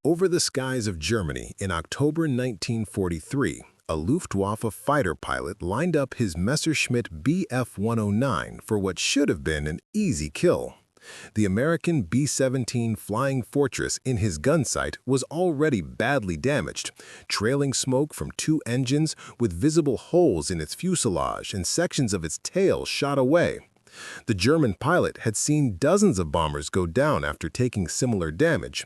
Over the skies of Germany in October 1943, a Luftwaffe fighter pilot lined up his Messerschmitt Bf-109 for what should have been an easy kill. The American B-17 Flying Fortress in his gun sight was already badly damaged, trailing smoke from two engines with visible holes in its fuselage and sections of its tail shot away. The German pilot had seen dozens of bombers go down after taking similar damage.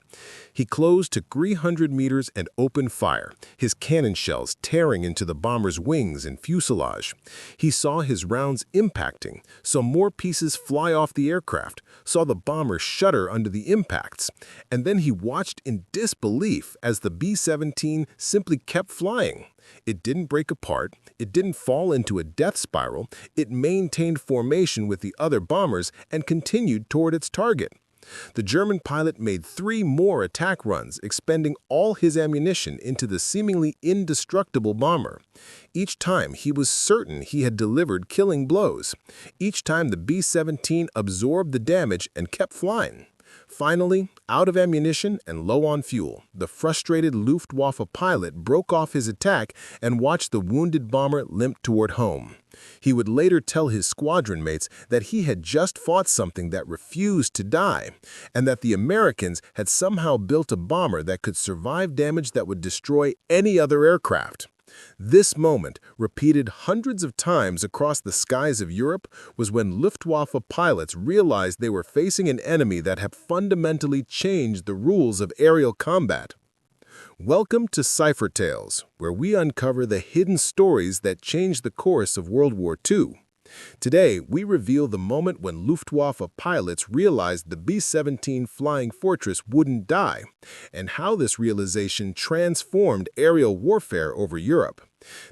He closed to 300 meters and opened fire, his cannon shells tearing into the bomber's wings and fuselage. He saw his rounds impacting, saw more pieces fly off the aircraft, saw the bomber shudder under the impacts, and then he watched in disbelief as the B-17 simply kept flying. It didn't break apart, it didn't fall into a death spiral, it maintained formation with the other bombers and continued toward its target. The German pilot made 3 more attack runs, expending all his ammunition into the seemingly indestructible bomber. Each time he was certain he had delivered killing blows. Each time the B-17 absorbed the damage and kept flying. Finally, out of ammunition and low on fuel, the frustrated Luftwaffe pilot broke off his attack and watched the wounded bomber limp toward home. He would later tell his squadron mates that he had just fought something that refused to die, and that the Americans had somehow built a bomber that could survive damage that would destroy any other aircraft. This moment, repeated hundreds of times across the skies of Europe, was when Luftwaffe pilots realized they were facing an enemy that had fundamentally changed the rules of aerial combat. Welcome to Cipher Tales, where we uncover the hidden stories that changed the course of World War II. Today, we reveal the moment when Luftwaffe pilots realized the B-17 Flying Fortress wouldn't die, and how this realization transformed aerial warfare over Europe.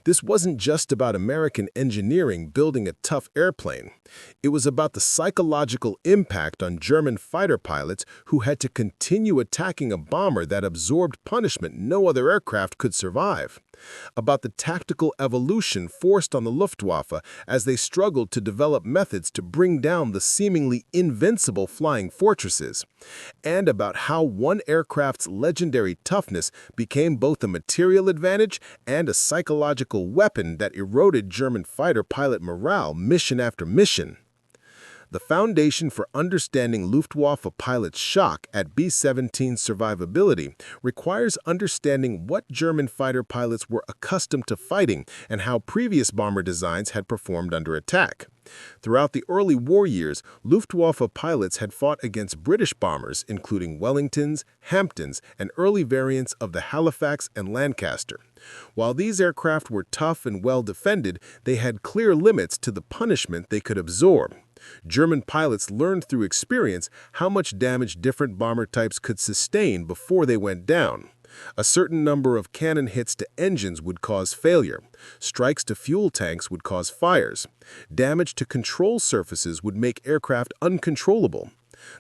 This wasn't just about American engineering building a tough airplane. It was about the psychological impact on German fighter pilots who had to continue attacking a bomber that absorbed punishment no other aircraft could survive. About the tactical evolution forced on the Luftwaffe as they struggled to develop methods to bring down the seemingly invincible flying fortresses. And about how one aircraft's legendary toughness became both a material advantage and a psychological weapon that eroded German fighter pilot morale mission after mission. The foundation for understanding Luftwaffe pilots' shock at B-17 survivability requires understanding what German fighter pilots were accustomed to fighting and how previous bomber designs had performed under attack. Throughout the early war years, Luftwaffe pilots had fought against British bombers, including Wellingtons, Hamptons, and early variants of the Halifax and Lancaster. While these aircraft were tough and well defended, they had clear limits to the punishment they could absorb. German pilots learned through experience how much damage different bomber types could sustain before they went down. A certain number of cannon hits to engines would cause failure. Strikes to fuel tanks would cause fires. Damage to control surfaces would make aircraft uncontrollable.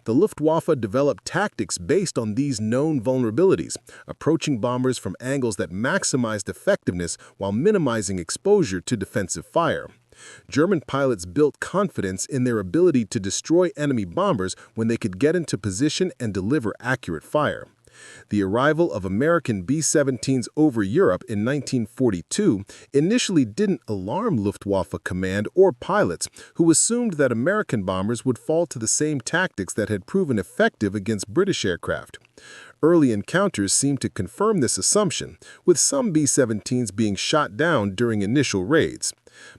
The Luftwaffe developed tactics based on these known vulnerabilities, approaching bombers from angles that maximized effectiveness while minimizing exposure to defensive fire. German pilots built confidence in their ability to destroy enemy bombers when they could get into position and deliver accurate fire. The arrival of American B-17s over Europe in 1942 initially didn't alarm Luftwaffe command or pilots, who assumed that American bombers would fall to the same tactics that had proven effective against British aircraft. Early encounters seemed to confirm this assumption, with some B-17s being shot down during initial raids.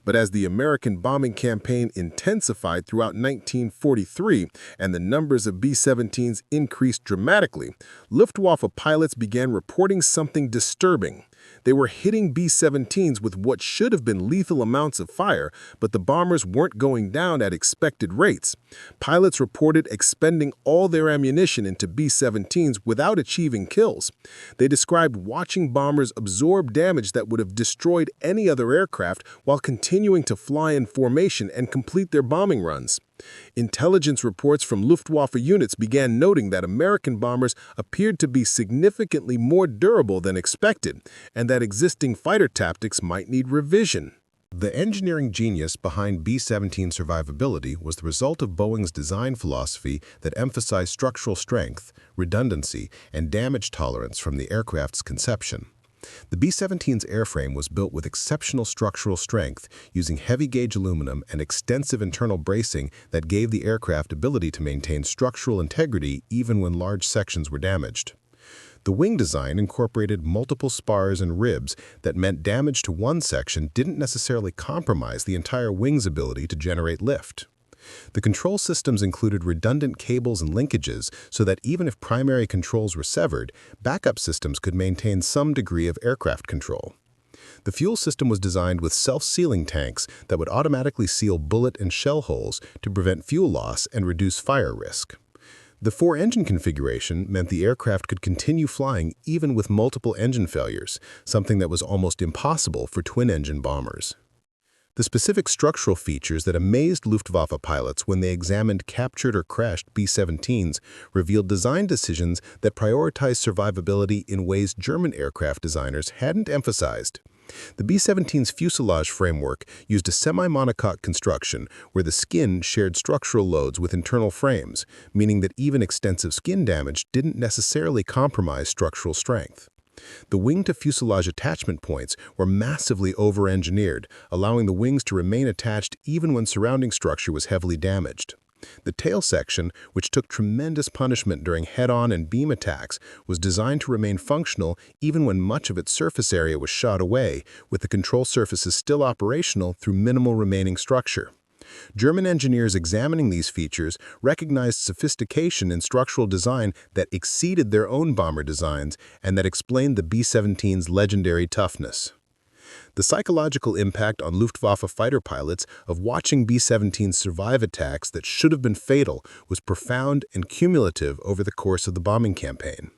But as the American bombing campaign intensified throughout 1943 and the numbers of B-17s increased dramatically, Luftwaffe pilots began reporting something disturbing. They were hitting B-17s with what should have been lethal amounts of fire, but the bombers weren't going down at expected rates. Pilots reported expending all their ammunition into B-17s without achieving kills. They described watching bombers absorb damage that would have destroyed any other aircraft while continuing to fly in formation and complete their bombing runs. Intelligence reports from Luftwaffe units began noting that American bombers appeared to be significantly more durable than expected, and that existing fighter tactics might need revision. The engineering genius behind B-17 survivability was the result of Boeing's design philosophy that emphasized structural strength, redundancy, and damage tolerance from the aircraft's conception. The B-17's airframe was built with exceptional structural strength, using heavy-gauge aluminum and extensive internal bracing that gave the aircraft ability to maintain structural integrity even when large sections were damaged. The wing design incorporated multiple spars and ribs that meant damage to one section didn't necessarily compromise the entire wing's ability to generate lift. The control systems included redundant cables and linkages so that even if primary controls were severed, backup systems could maintain some degree of aircraft control. The fuel system was designed with self-sealing tanks that would automatically seal bullet and shell holes to prevent fuel loss and reduce fire risk. The four-engine configuration meant the aircraft could continue flying even with multiple engine failures, something that was almost impossible for twin-engine bombers. The specific structural features that amazed Luftwaffe pilots when they examined captured or crashed B-17s revealed design decisions that prioritized survivability in ways German aircraft designers hadn't emphasized. The B-17's fuselage framework used a semi-monocoque construction where the skin shared structural loads with internal frames, meaning that even extensive skin damage didn't necessarily compromise structural strength. The wing-to-fuselage attachment points were massively over-engineered, allowing the wings to remain attached even when surrounding structure was heavily damaged. The tail section, which took tremendous punishment during head-on and beam attacks, was designed to remain functional even when much of its surface area was shot away, with the control surfaces still operational through minimal remaining structure. German engineers examining these features recognized sophistication in structural design that exceeded their own bomber designs and that explained the B-17's legendary toughness. The psychological impact on Luftwaffe fighter pilots of watching B-17s survive attacks that should have been fatal was profound and cumulative over the course of the bombing campaign.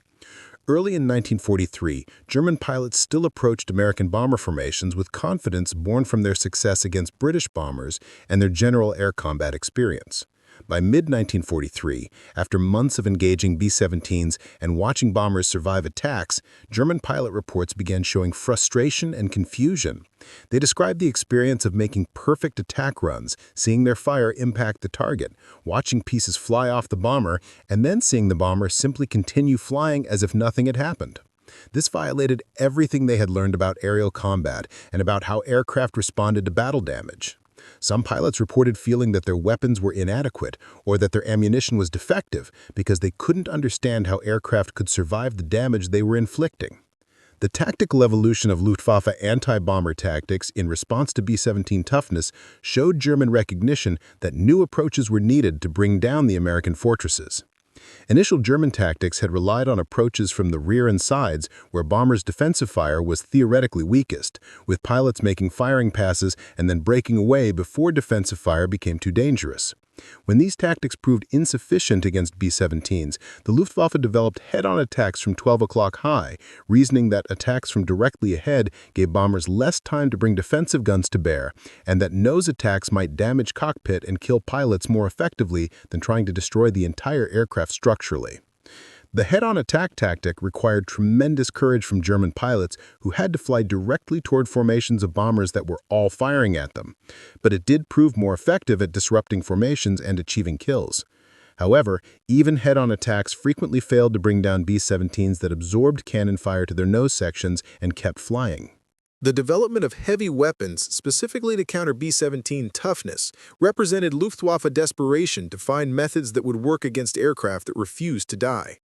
Early in 1943, German pilots still approached American bomber formations with confidence born from their success against British bombers and their general air combat experience. By mid-1943, after months of engaging B-17s and watching bombers survive attacks, German pilot reports began showing frustration and confusion. They described the experience of making perfect attack runs, seeing their fire impact the target, watching pieces fly off the bomber, and then seeing the bomber simply continue flying as if nothing had happened. This violated everything they had learned about aerial combat and about how aircraft responded to battle damage. Some pilots reported feeling that their weapons were inadequate or that their ammunition was defective because they couldn't understand how aircraft could survive the damage they were inflicting. The tactical evolution of Luftwaffe anti-bomber tactics in response to B-17 toughness showed German recognition that new approaches were needed to bring down the American fortresses. Initial German tactics had relied on approaches from the rear and sides where bombers' defensive fire was theoretically weakest, with pilots making firing passes and then breaking away before defensive fire became too dangerous. When these tactics proved insufficient against B-17s, the Luftwaffe developed head-on attacks from 12 o'clock high, reasoning that attacks from directly ahead gave bombers less time to bring defensive guns to bear, and that nose attacks might damage cockpit and kill pilots more effectively than trying to destroy the entire aircraft structurally. The head-on attack tactic required tremendous courage from German pilots who had to fly directly toward formations of bombers that were all firing at them, but it did prove more effective at disrupting formations and achieving kills. However, even head-on attacks frequently failed to bring down B-17s that absorbed cannon fire to their nose sections and kept flying. The development of heavy weapons, specifically to counter B-17 toughness, represented Luftwaffe desperation to find methods that would work against aircraft that refused to die.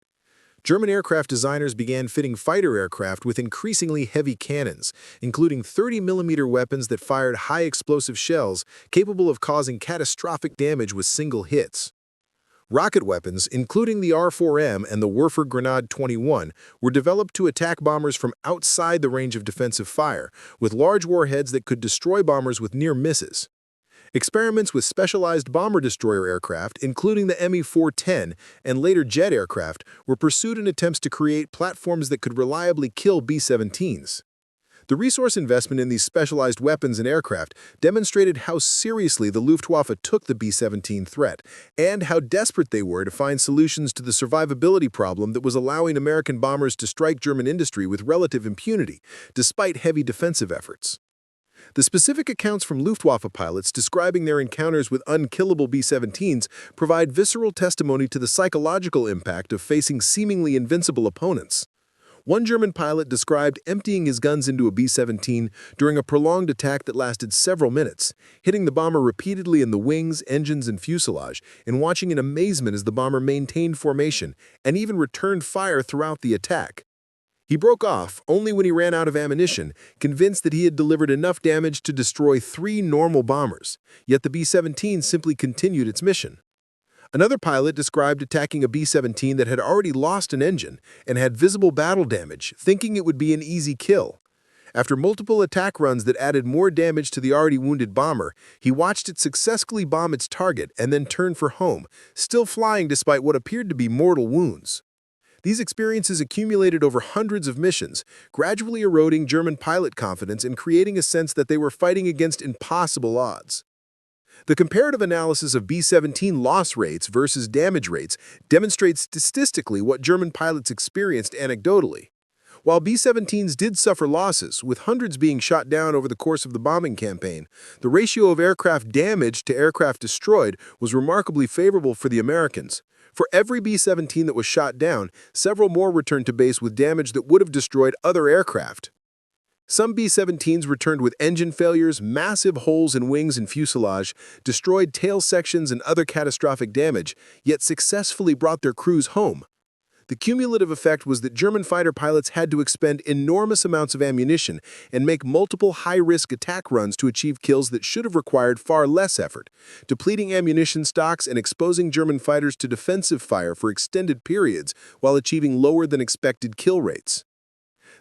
German aircraft designers began fitting fighter aircraft with increasingly heavy cannons, including 30mm weapons that fired high-explosive shells capable of causing catastrophic damage with single hits. Rocket weapons, including the R-4M and the Werfer Grenade 21, were developed to attack bombers from outside the range of defensive fire, with large warheads that could destroy bombers with near misses. Experiments with specialized bomber-destroyer aircraft, including the Me-410 and later jet aircraft, were pursued in attempts to create platforms that could reliably kill B-17s. The resource investment in these specialized weapons and aircraft demonstrated how seriously the Luftwaffe took the B-17 threat and how desperate they were to find solutions to the survivability problem that was allowing American bombers to strike German industry with relative impunity, despite heavy defensive efforts. The specific accounts from Luftwaffe pilots describing their encounters with unkillable B-17s provide visceral testimony to the psychological impact of facing seemingly invincible opponents. One German pilot described emptying his guns into a B-17 during a prolonged attack that lasted several minutes, hitting the bomber repeatedly in the wings, engines, and fuselage, and watching in amazement as the bomber maintained formation and even returned fire throughout the attack. He broke off only when he ran out of ammunition, convinced that he had delivered enough damage to destroy 3 normal bombers, yet the B-17 simply continued its mission. Another pilot described attacking a B-17 that had already lost an engine and had visible battle damage, thinking it would be an easy kill. After multiple attack runs that added more damage to the already wounded bomber, he watched it successfully bomb its target and then turn for home, still flying despite what appeared to be mortal wounds. These experiences accumulated over hundreds of missions, gradually eroding German pilot confidence and creating a sense that they were fighting against impossible odds. The comparative analysis of B-17 loss rates versus damage rates demonstrates statistically what German pilots experienced anecdotally. While B-17s did suffer losses, with hundreds being shot down over the course of the bombing campaign, the ratio of aircraft damaged to aircraft destroyed was remarkably favorable for the Americans. For every B-17 that was shot down, several more returned to base with damage that would have destroyed other aircraft. Some B-17s returned with engine failures, massive holes in wings and fuselage, destroyed tail sections and other catastrophic damage, yet successfully brought their crews home. The cumulative effect was that German fighter pilots had to expend enormous amounts of ammunition and make multiple high-risk attack runs to achieve kills that should have required far less effort, depleting ammunition stocks and exposing German fighters to defensive fire for extended periods while achieving lower-than-expected kill rates.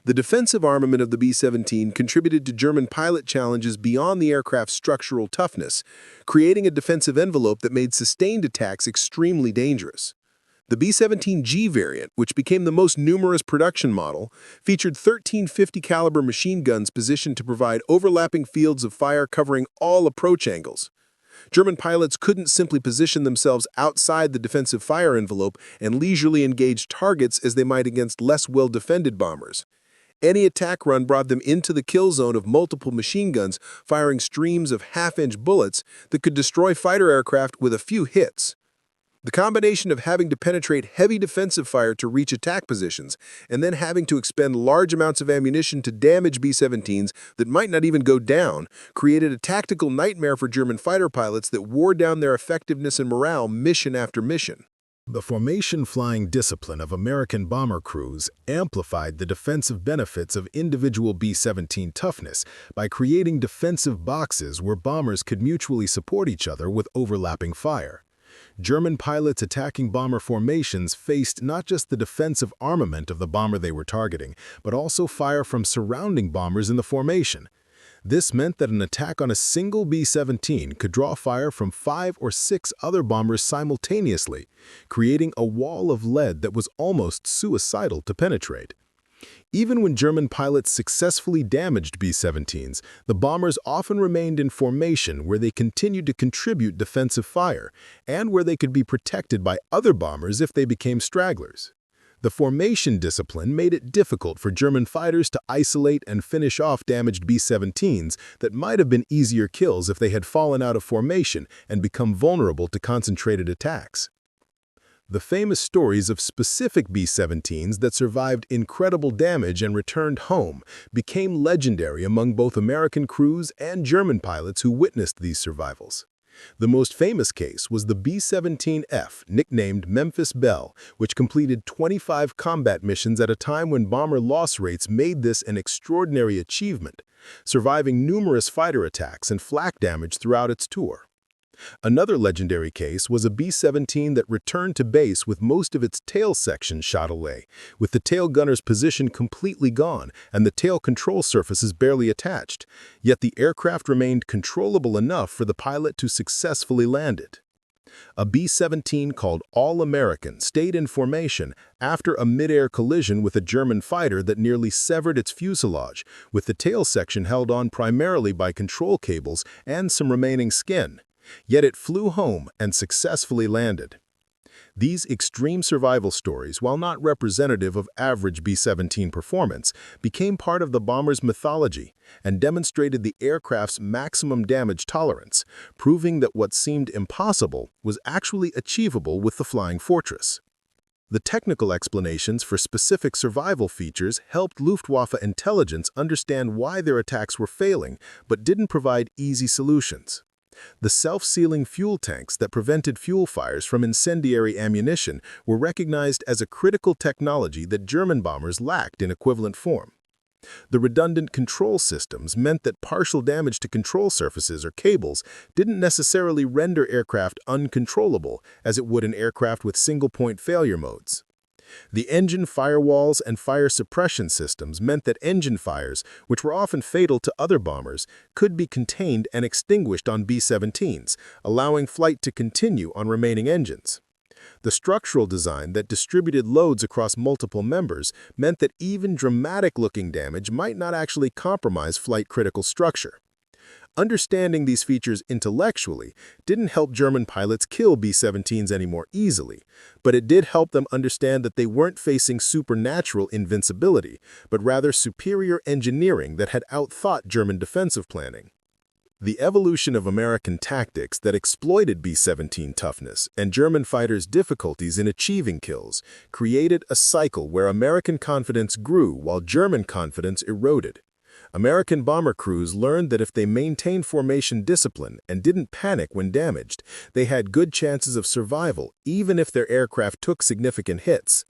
The defensive armament of the B-17 contributed to German pilot challenges beyond the aircraft's structural toughness, creating a defensive envelope that made sustained attacks extremely dangerous. The B-17G variant, which became the most numerous production model, featured 13 50 caliber machine guns positioned to provide overlapping fields of fire covering all approach angles. German pilots couldn't simply position themselves outside the defensive fire envelope and leisurely engage targets as they might against less well-defended bombers. Any attack run brought them into the kill zone of multiple machine guns, firing streams of half-inch bullets that could destroy fighter aircraft with a few hits. The combination of having to penetrate heavy defensive fire to reach attack positions and then having to expend large amounts of ammunition to damage B-17s that might not even go down created a tactical nightmare for German fighter pilots that wore down their effectiveness and morale mission after mission. The formation flying discipline of American bomber crews amplified the defensive benefits of individual B-17 toughness by creating defensive boxes where bombers could mutually support each other with overlapping fire. German pilots attacking bomber formations faced not just the defensive armament of the bomber they were targeting, but also fire from surrounding bombers in the formation. This meant that an attack on a single B-17 could draw fire from 5 or 6 other bombers simultaneously, creating a wall of lead that was almost suicidal to penetrate. Even when German pilots successfully damaged B-17s, the bombers often remained in formation where they continued to contribute defensive fire, and where they could be protected by other bombers if they became stragglers. The formation discipline made it difficult for German fighters to isolate and finish off damaged B-17s that might have been easier kills if they had fallen out of formation and become vulnerable to concentrated attacks. The famous stories of specific B-17s that survived incredible damage and returned home became legendary among both American crews and German pilots who witnessed these survivals. The most famous case was the B-17F, nicknamed Memphis Belle, which completed 25 combat missions at a time when bomber loss rates made this an extraordinary achievement, surviving numerous fighter attacks and flak damage throughout its tour. Another legendary case was a B-17 that returned to base with most of its tail section shot away, with the tail gunner's position completely gone and the tail control surfaces barely attached, yet the aircraft remained controllable enough for the pilot to successfully land it. A B-17 called All-American stayed in formation after a mid-air collision with a German fighter that nearly severed its fuselage, with the tail section held on primarily by control cables and some remaining skin. Yet it flew home and successfully landed. These extreme survival stories, while not representative of average B-17 performance, became part of the bomber's mythology and demonstrated the aircraft's maximum damage tolerance, proving that what seemed impossible was actually achievable with the Flying Fortress. The technical explanations for specific survival features helped Luftwaffe intelligence understand why their attacks were failing, but didn't provide easy solutions. The self-sealing fuel tanks that prevented fuel fires from incendiary ammunition were recognized as a critical technology that German bombers lacked in equivalent form. The redundant control systems meant that partial damage to control surfaces or cables didn't necessarily render aircraft uncontrollable as it would an aircraft with single-point failure modes. The engine firewalls and fire suppression systems meant that engine fires, which were often fatal to other bombers, could be contained and extinguished on B-17s, allowing flight to continue on remaining engines. The structural design that distributed loads across multiple members meant that even dramatic-looking damage might not actually compromise flight-critical structure. Understanding these features intellectually didn't help German pilots kill B-17s any more easily, but it did help them understand that they weren't facing supernatural invincibility, but rather superior engineering that had outthought German defensive planning. The evolution of American tactics that exploited B-17 toughness and German fighters' difficulties in achieving kills created a cycle where American confidence grew while German confidence eroded. American bomber crews learned that if they maintained formation discipline and didn't panic when damaged, they had good chances of survival even if their aircraft took significant hits.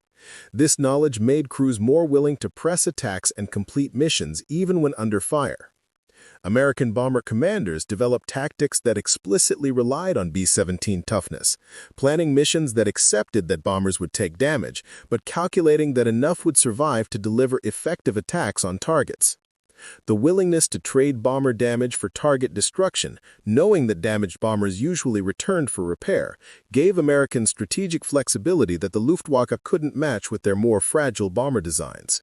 This knowledge made crews more willing to press attacks and complete missions even when under fire. American bomber commanders developed tactics that explicitly relied on B-17 toughness, planning missions that accepted that bombers would take damage, but calculating that enough would survive to deliver effective attacks on targets. The willingness to trade bomber damage for target destruction, knowing that damaged bombers usually returned for repair, gave Americans strategic flexibility that the Luftwaffe couldn't match with their more fragile bomber designs.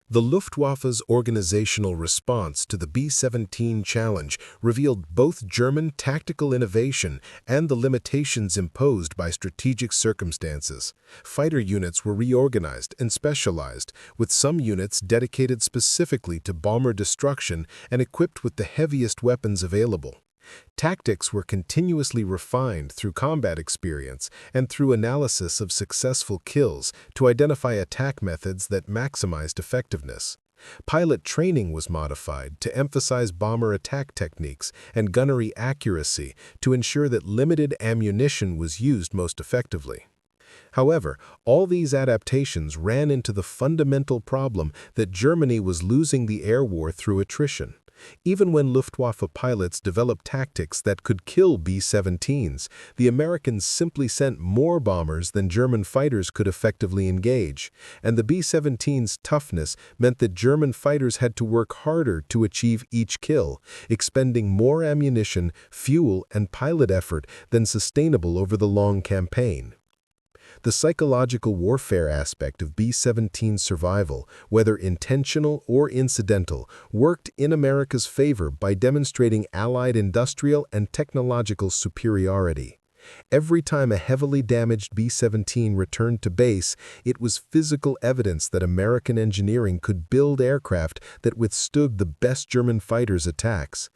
The Luftwaffe's organizational response to the B-17 challenge revealed both German tactical innovation and the limitations imposed by strategic circumstances. Fighter units were reorganized and specialized, with some units dedicated specifically to bomber destruction and equipped with the heaviest weapons available. Tactics were continuously refined through combat experience and through analysis of successful kills to identify attack methods that maximized effectiveness. Pilot training was modified to emphasize bomber attack techniques and gunnery accuracy to ensure that limited ammunition was used most effectively. However, all these adaptations ran into the fundamental problem that Germany was losing the air war through attrition. Even when Luftwaffe pilots developed tactics that could kill B-17s, the Americans simply sent more bombers than German fighters could effectively engage, and the B-17's toughness meant that German fighters had to work harder to achieve each kill, expending more ammunition, fuel, and pilot effort than sustainable over the long campaign. The psychological warfare aspect of B-17 survival, whether intentional or incidental, worked in America's favor by demonstrating Allied industrial and technological superiority. Every time a heavily damaged B-17 returned to base, it was physical evidence that American engineering could build aircraft that withstood the best German fighters' attacks.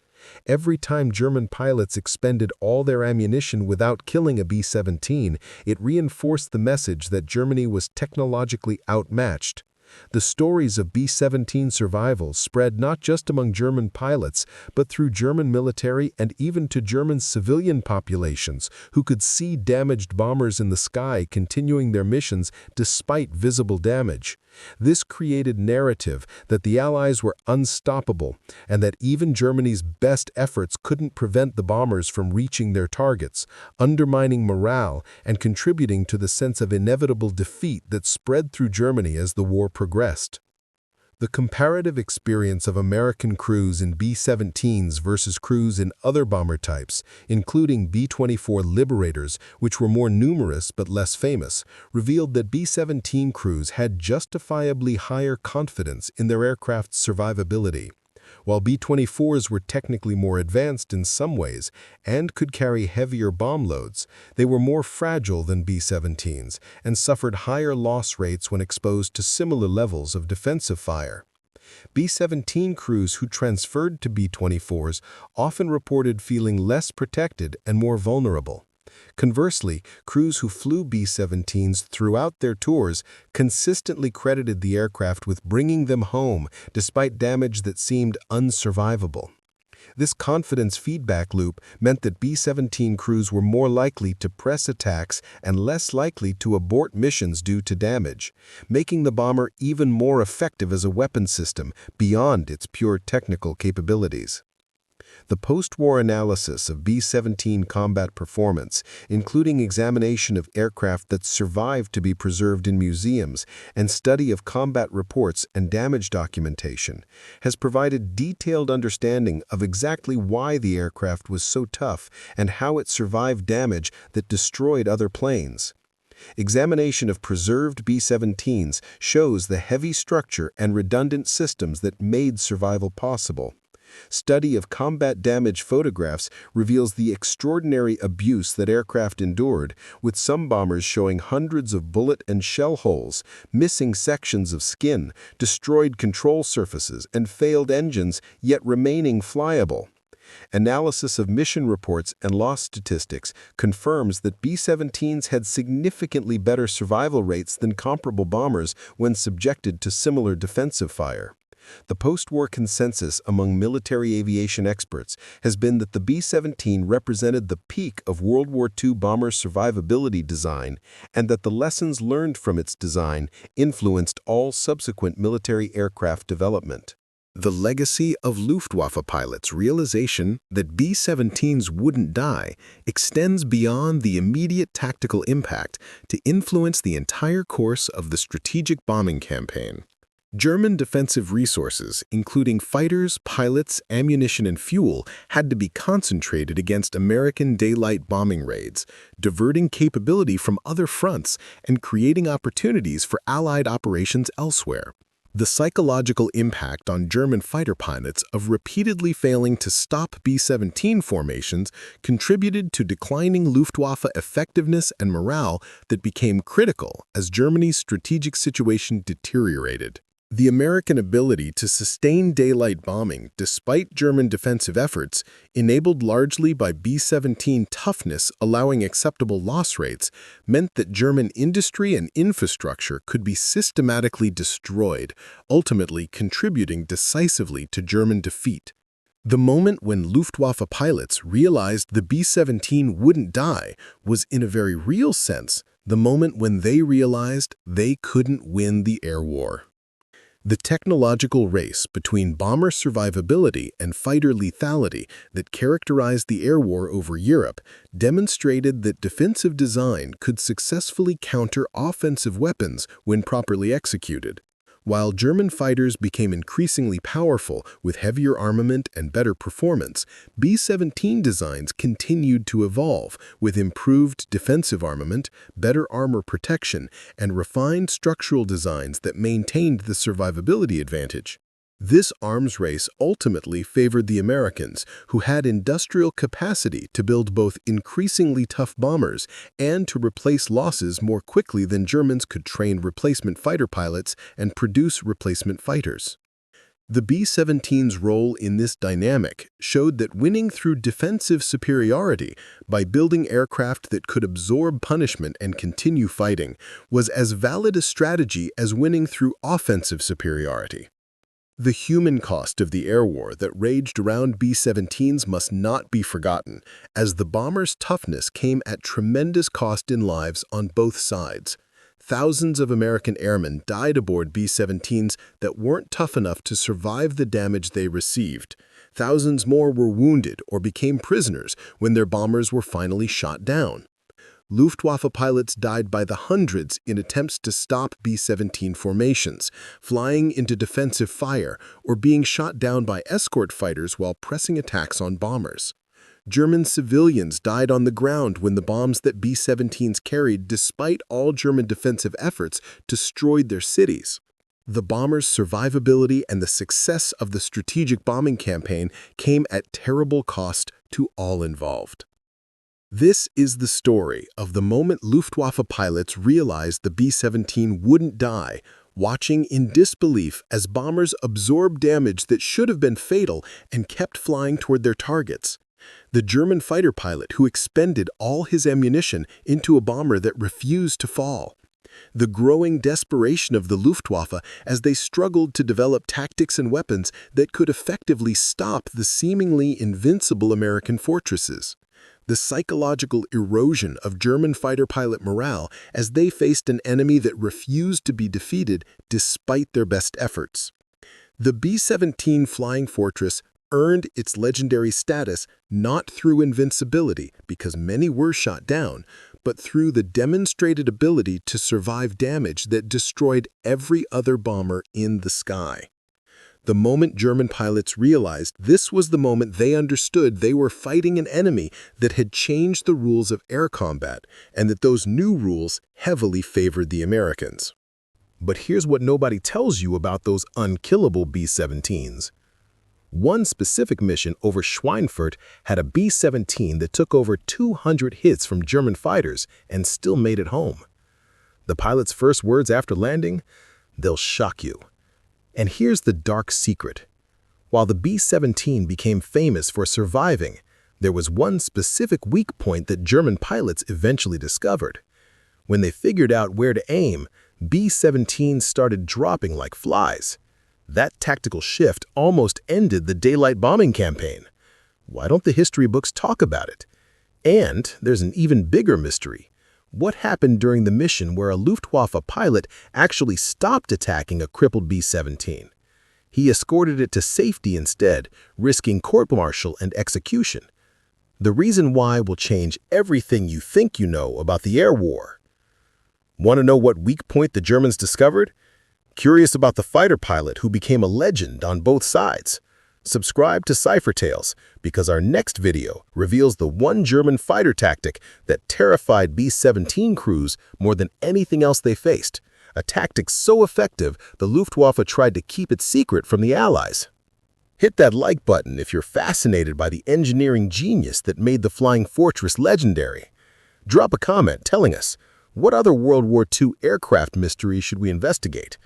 Every time German pilots expended all their ammunition without killing a B-17, it reinforced the message that Germany was technologically outmatched. The stories of B-17 survival spread not just among German pilots, but through German military and even to German civilian populations who could see damaged bombers in the sky continuing their missions despite visible damage. This created narrative that the Allies were unstoppable and that even Germany's best efforts couldn't prevent the bombers from reaching their targets, undermining morale and contributing to the sense of inevitable defeat that spread through Germany as the war progressed. The comparative experience of American crews in B-17s versus crews in other bomber types, including B-24 Liberators, which were more numerous but less famous, revealed that B-17 crews had justifiably higher confidence in their aircraft's survivability. While B-24s were technically more advanced in some ways and could carry heavier bomb loads, they were more fragile than B-17s and suffered higher loss rates when exposed to similar levels of defensive fire. B-17 crews who transferred to B-24s often reported feeling less protected and more vulnerable. Conversely, crews who flew B-17s throughout their tours consistently credited the aircraft with bringing them home despite damage that seemed unsurvivable. This confidence feedback loop meant that B-17 crews were more likely to press attacks and less likely to abort missions due to damage, making the bomber even more effective as a weapon system beyond its pure technical capabilities. The post-war analysis of B-17 combat performance, including examination of aircraft that survived to be preserved in museums and study of combat reports and damage documentation, has provided detailed understanding of exactly why the aircraft was so tough and how it survived damage that destroyed other planes. Examination of preserved B-17s shows the heavy structure and redundant systems that made survival possible. Study of combat damage photographs reveals the extraordinary abuse that aircraft endured, with some bombers showing hundreds of bullet and shell holes, missing sections of skin, destroyed control surfaces, and failed engines, yet remaining flyable. Analysis of mission reports and loss statistics confirms that B-17s had significantly better survival rates than comparable bombers when subjected to similar defensive fire. The post-war consensus among military aviation experts has been that the B-17 represented the peak of World War II bomber survivability design and that the lessons learned from its design influenced all subsequent military aircraft development. The legacy of Luftwaffe pilots' realization that B-17s wouldn't die extends beyond the immediate tactical impact to influence the entire course of the strategic bombing campaign. German defensive resources, including fighters, pilots, ammunition, and fuel, had to be concentrated against American daylight bombing raids, diverting capability from other fronts and creating opportunities for Allied operations elsewhere. The psychological impact on German fighter pilots of repeatedly failing to stop B-17 formations contributed to declining Luftwaffe effectiveness and morale that became critical as Germany's strategic situation deteriorated. The American ability to sustain daylight bombing despite German defensive efforts, enabled largely by B-17 toughness allowing acceptable loss rates, meant that German industry and infrastructure could be systematically destroyed, ultimately contributing decisively to German defeat. The moment when Luftwaffe pilots realized the B-17 wouldn't die was, in a very real sense, the moment when they realized they couldn't win the air war. The technological race between bomber survivability and fighter lethality that characterized the air war over Europe demonstrated that defensive design could successfully counter offensive weapons when properly executed. While German fighters became increasingly powerful with heavier armament and better performance, B-17 designs continued to evolve with improved defensive armament, better armor protection, and refined structural designs that maintained the survivability advantage. This arms race ultimately favored the Americans, who had industrial capacity to build both increasingly tough bombers and to replace losses more quickly than Germans could train replacement fighter pilots and produce replacement fighters. The B-17's role in this dynamic showed that winning through defensive superiority by building aircraft that could absorb punishment and continue fighting was as valid a strategy as winning through offensive superiority. The human cost of the air war that raged around B-17s must not be forgotten, as the bomber's toughness came at tremendous cost in lives on both sides. Thousands of American airmen died aboard B-17s that weren't tough enough to survive the damage they received. Thousands more were wounded or became prisoners when their bombers were finally shot down. Luftwaffe pilots died by the hundreds in attempts to stop B-17 formations, flying into defensive fire, or being shot down by escort fighters while pressing attacks on bombers. German civilians died on the ground when the bombs that B-17s carried, despite all German defensive efforts, destroyed their cities. The bomber's survivability and the success of the strategic bombing campaign came at terrible cost to all involved. This is the story of the moment Luftwaffe pilots realized the B-17 wouldn't die, watching in disbelief as bombers absorbed damage that should have been fatal and kept flying toward their targets. The German fighter pilot who expended all his ammunition into a bomber that refused to fall. The growing desperation of the Luftwaffe as they struggled to develop tactics and weapons that could effectively stop the seemingly invincible American fortresses. The psychological erosion of German fighter pilot morale as they faced an enemy that refused to be defeated despite their best efforts. The B-17 Flying Fortress earned its legendary status not through invincibility, because many were shot down, but through the demonstrated ability to survive damage that destroyed every other bomber in the sky. The moment German pilots realized this was the moment they understood they were fighting an enemy that had changed the rules of air combat, and that those new rules heavily favored the Americans. But here's what nobody tells you about those unkillable B-17s. One specific mission over Schweinfurt had a B-17 that took over 200 hits from German fighters and still made it home. The pilot's first words after landing? They'll shock you. And here's the dark secret. While the B-17 became famous for surviving, there was one specific weak point that German pilots eventually discovered. When they figured out where to aim, B-17s started dropping like flies. That tactical shift almost ended the daylight bombing campaign. Why don't the history books talk about it? And there's an even bigger mystery. What happened during the mission where a Luftwaffe pilot actually stopped attacking a crippled B-17? He escorted it to safety instead, risking court-martial and execution. The reason why will change everything you think you know about the air war. Want to know what weak point the Germans discovered? Curious about the fighter pilot who became a legend on both sides? Subscribe to Cipher Tales, because our next video reveals the one German fighter tactic that terrified B-17 crews more than anything else they faced, a tactic so effective the Luftwaffe tried to keep it secret from the Allies. Hit that like button if you're fascinated by the engineering genius that made the Flying Fortress legendary. Drop a comment telling us, what other World War II aircraft mystery should we investigate?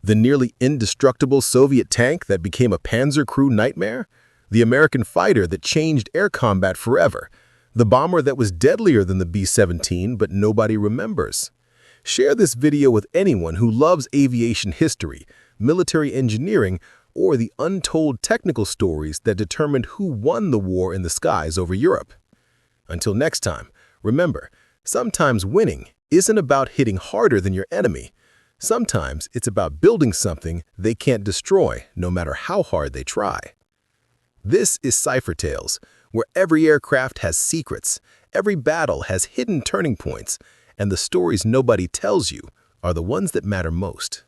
The nearly indestructible Soviet tank that became a Panzer crew nightmare? The American fighter that changed air combat forever? The bomber that was deadlier than the B-17 but nobody remembers? Share this video with anyone who loves aviation history, military engineering, or the untold technical stories that determined who won the war in the skies over Europe. Until next time, remember, sometimes winning isn't about hitting harder than your enemy. Sometimes it's about building something they can't destroy, no matter how hard they try. This is Cipher Tales, where every aircraft has secrets, every battle has hidden turning points, and the stories nobody tells you are the ones that matter most.